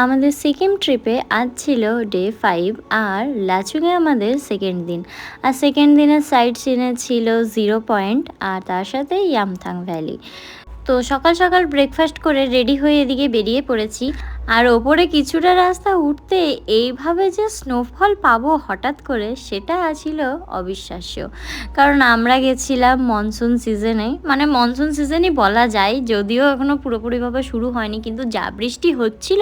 আমাদের সিকিম ট্রিপে আজ ছিল ডে 5 আর লাচুংয়ে আমাদের সেকেন্ড দিন। আর সেকেন্ড দিনের সাইট সিনে ছিল 0 পয়েন্ট আর তার সাথে ইয়ামথাং ভ্যালি। তো সকাল সকাল ব্রেকফাস্ট করে রেডি হয়ে এদিকে বেরিয়ে পড়েছি। আর ওপরে কিছুটা রাস্তা উঠতে এইভাবে যে স্নোফল পাবো হঠাৎ করে, সেটা ছিল অবিশ্বাস্য। কারণ আমরা গেছিলাম মনসুন সিজনে, মানে মনসুন সিজনই বলা যায়, যদিও এখনও পুরোপুরিভাবে শুরু হয়নি, কিন্তু যা বৃষ্টি হচ্ছিল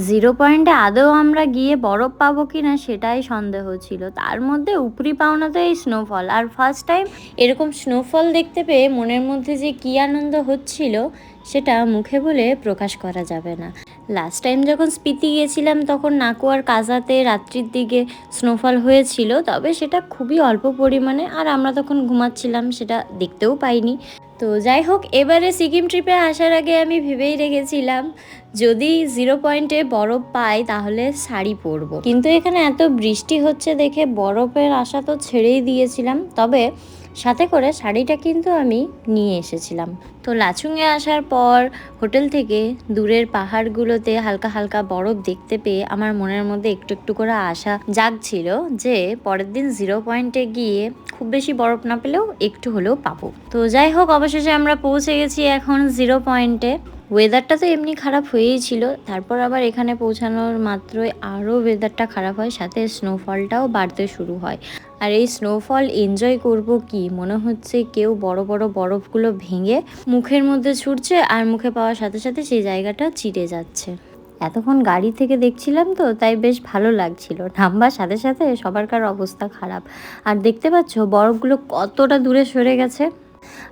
0 পয়েন্টে আদৌ আমরা গিয়ে বরফ পাবো কিনা সেটাই সন্দেহ ছিল। তার মধ্যে উপরি পাওনা তো এই স্নোফল, আর ফার্স্ট টাইম এরকম স্নোফল দেখতে পেয়ে মনের মধ্যে যে কী আনন্দ হচ্ছিল সেটা মুখে বলে প্রকাশ করা যাবে না। লাস্ট টাইম যখন স্পিতি গেছিলাম তখন নাকুয়ার কাজাতে রাত্রির দিকে স্নোফল হয়েছিল, তবে সেটা খুবই অল্প পরিমাণে, আর আমরা তখন ঘুমাচ্ছিলাম, সেটা দেখতেও পাইনি। তো যাই হোক, এবারে সিকিম ট্রিপে আসার আগে আমি ভেবেই রেখেছিলাম যদি 0 পয়েন্টে বরফ পাই তাহলে শাড়ি পরবো, কিন্তু এখানে এত বৃষ্টি হচ্ছে দেখে বরফের আশা তো ছেড়েই দিয়েছিলাম। তবে সাথে করে শাড়িটা কিন্তু আমি নিয়ে এসেছিলাম। তো লাচুংয়ে আসার পর হোটেল থেকে দূরের পাহাড়গুলোতে হালকা হালকা বরফ দেখতে পেয়ে আমার মনের মধ্যে একটু একটু করে আশা জাগছিল যে পরের দিন 0 পয়েন্টে গিয়ে খুব বেশি বরফ না পেলেও একটু হলেও পাবো। তো যাই হোক, অবশেষে আমরা পৌঁছে গেছি এখন 0 পয়েন্টে। ওয়েদারটা তো এমনি খারাপ হয়েই ছিল, তারপর আবার এখানে পৌঁছানোর মাত্রই আরও ওয়েদারটা খারাপ হয়, সাথে স্নোফলটাও বাড়তে শুরু হয়। আর এই স্নোফল এনজয় করব কি, মনে হচ্ছে কেউ বড় বড় বরফগুলো ভেঙে মুখের মধ্যে ছুটছে আর মুখে পাওয়ার সাথে সাথে সেই জায়গাটা চিড়ে যাচ্ছে। এতক্ষণ গাড়ি থেকে দেখছিলাম তো, তাই বেশ ভালো লাগছিল। নামবার সাথে সাথে সবারকার অবস্থা খারাপ। আর দেখতে পাচ্ছ বরফগুলো কতটা দূরে সরে গেছে।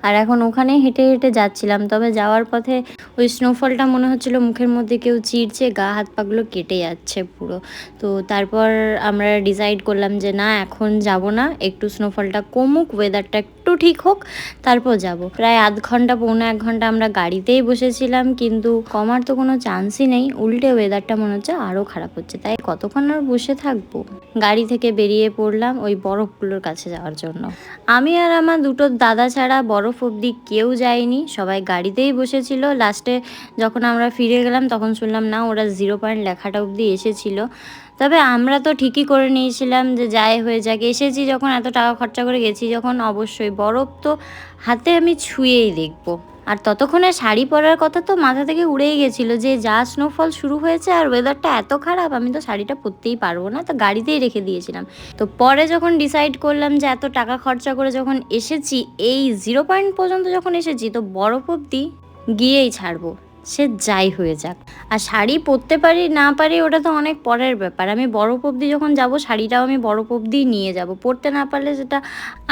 আর এখন ওখানে হেঁটে হেঁটে যাচ্ছিলাম, তবে যাওয়ার পথে ওই স্নোফলটা মনে হচ্ছিল মুখের মধ্যে কেউ চিড়ছে, গা হাত পাগুলো কেটে যাচ্ছে পুরো। তো তারপর আমরা ডিসাইড করলাম যে না, এখন যাব না, একটু স্নোফলটা কমুক, ওয়েদারটা একটু ঠিক হোক, তারপর যাব। প্রায় আধ ঘন্টা পৌনে 1 ঘন্টা আমরা গাড়িতেই বসেছিলাম, কিন্তু কমার তো কোনো চান্সই নেই, উল্টে ওয়েদারটা মনে হচ্ছে আরও খারাপ হচ্ছে। তাই কতক্ষণ আর বসে থাকবো, গাড়ি থেকে বেরিয়ে পড়লাম ওই বরফগুলোর কাছে যাওয়ার জন্য। আমি আর আমার দুটো দাদা ছাড়া বরফ অবধি কেউ যায়নি, সবাই গাড়িতেই বসেছিল। লাস্টে যখন আমরা ফিরে গেলাম তখন শুনলাম না, ওরা 0 পয়েন্ট লেখাটা অবধি এসেছিল। তবে আমরা তো ঠিকই করে নিয়েছিলাম যে যাই হয়ে যাক, এসেছি যখন, এত টাকা খরচা করে গেছি যখন, অবশ্যই বরফ তো হাতে আমি ছুঁয়েই দেখবো। আর ততক্ষণে শাড়ি পরার কথা তো মাথা থেকে উড়েই গেছিলো যে যা স্নোফল শুরু হয়েছে আর ওয়েদারটা এত খারাপ, আমি তো শাড়িটা পরতেই পারবো না, তো গাড়িতেই রেখে দিয়েছিলাম। তো পরে যখন ডিসাইড করলাম যে এত টাকা খরচা করে যখন এসেছি, এই 0 পয়েন্ট পর্যন্ত যখন এসেছি, তো বরফ অবধি গিয়েই ছাড়বো, সে যাই হয়ে যাক। আর শাড়ি পরতে পারি না পারি ওটা তো অনেক পরের ব্যাপার, আমি বরফ অবধি যখন যাব শাড়িটাও আমি বরফ অবধি নিয়ে যাব, পরতে না পারলে সেটা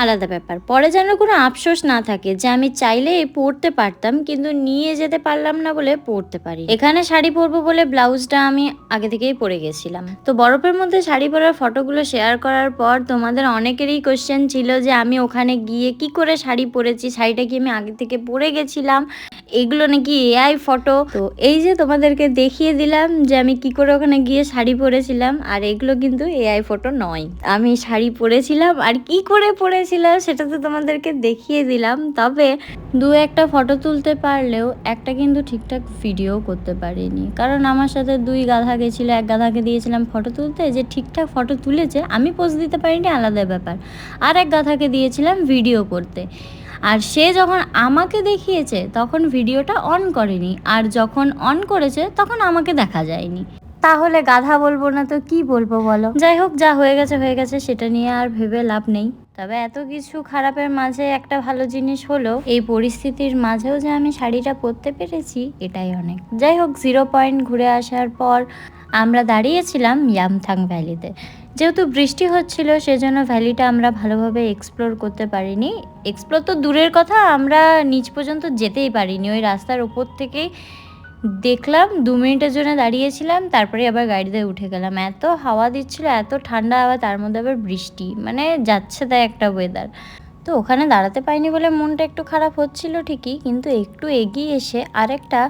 আলাদা ব্যাপার। পরে যেন কোনো আফসোস না থাকে যে আমি চাইলে পরতে পারতাম কিন্তু নিয়ে যেতে পারলাম না বলে পরতে পারি। এখানে শাড়ি পরবো বলে ব্লাউজটা আমি আগে থেকেই পরে গেছিলাম। তো বরফের মধ্যে শাড়ি পরার ফটোগুলো শেয়ার করার পর তোমাদের অনেকেরই কোশ্চেন ছিল যে আমি ওখানে গিয়ে কি করে শাড়ি পরেছি, শাড়িটা কি আমি আগে থেকে পরে গেছিলাম, এগুলো নাকি এআই ফটো। তো এই যে তোমাদেরকে দেখিয়ে দিলাম যে আমি কি করে ওখানে গিয়ে শাড়ি পরেছিলাম, আর এগুলো কিন্তু এআই ফটো নয়, আমি শাড়ি পরেছিলাম। আর কি করে পরেছিলাম সেটা তো তোমাদেরকে দেখিয়ে দিলাম, তবে 2-1টা ফটো তুলতে পারলেও একটা কিন্তু ঠিকঠাক ভিডিও করতে পারিনি, কারণ আমার সাথে 2 গাধা গেছিলো। এক গাধাকে দিয়েছিলাম ফটো তুলতে, যে ঠিকঠাক ফটো তুলেছে, আমি পোজ দিতে পারিনি আলাদা ব্যাপার, আর এক গাধাকে দিয়েছিলাম ভিডিও করতে। আর সে যখন আমাকে দেখিয়েছে তখন ভিডিওটা অন করেনি, আর যখন অন করেছে তখন আমাকে দেখা যায়নি। তাহলে গাধা বলবো না তো কি বলবো বলো? যাই হোক, যা হয়ে গেছে হয়ে গেছে, সেটা নিয়ে আর ভেবে লাভ নেই। তবে এত কিছু খারাপের মাঝে একটা ভালো জিনিস হলো, এই পরিস্থিতির মাঝেও যে আমি শাড়িটা পরতে পেরেছি, এটাই অনেক। যাই হোক, 0 পয়েন্ট ঘুরে আসার পর আমরা দাঁড়িয়েছিলাম ইয়ামথাং ভ্যালিতে। যেহেতু বৃষ্টি হচ্ছিল সেজন্য ভ্যালিটা আমরা ভালোভাবে এক্সপ্লোর করতে পারিনি। এক্সপ্লোর তো দূরের কথা, আমরা নিচ পর্যন্ত যেতেই পারিনি, ওই রাস্তার ওপর থেকেই দেখলাম, 2 মিনিটের জন্য দাঁড়িয়েছিলাম, তারপরে আবার গাড়িতে উঠে গেলাম। এত হাওয়া দিচ্ছিল, এত ঠান্ডা হাওয়া, তার মধ্যে আবার বৃষ্টি, মানে যাচ্ছে তাই একটা ওয়েদার। তো ওখানে দাঁড়াতে পাইনি বলে মনটা একটু খারাপ হচ্ছিল ঠিকই, কিন্তু একটু এগিয়ে এসে আরেকটা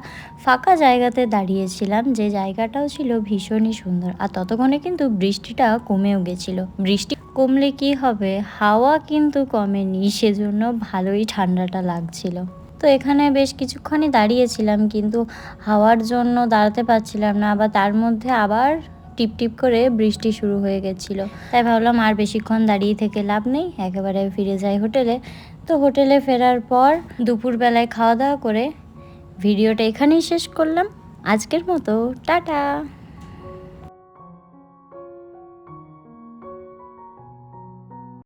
ফাঁকা জায়গাতে দাঁড়িয়েছিলাম, যে জায়গাটাও ছিল ভীষণই সুন্দর। আর ততক্ষণে কিন্তু বৃষ্টিটা কমেও গেছিলো। বৃষ্টি কমলে কি হবে, হাওয়া কিন্তু কমেনি, সেজন্য ভালোই ঠান্ডাটা লাগছিল। তো তো এখানে বেশ কিছুক্ষণই দাঁড়িয়েছিলাম, কিন্তু হাওয়ার জন্য দাঁড়াতে পারছিলাম না, আবার তার মধ্যে আবার টিপ টিপ করে বৃষ্টি শুরু হয়ে গেছিলো। তাই ভাবলাম আর বেশিক্ষণ দাঁড়িয়ে থেকে লাভ নেই, একেবারে ফিরে যাই হোটেলে। তো হোটেলে ফেরার পর দুপুরবেলায় খাওয়া দাওয়া করে ভিডিওটা এখানেই শেষ করলাম। আজকের মতো টাটা।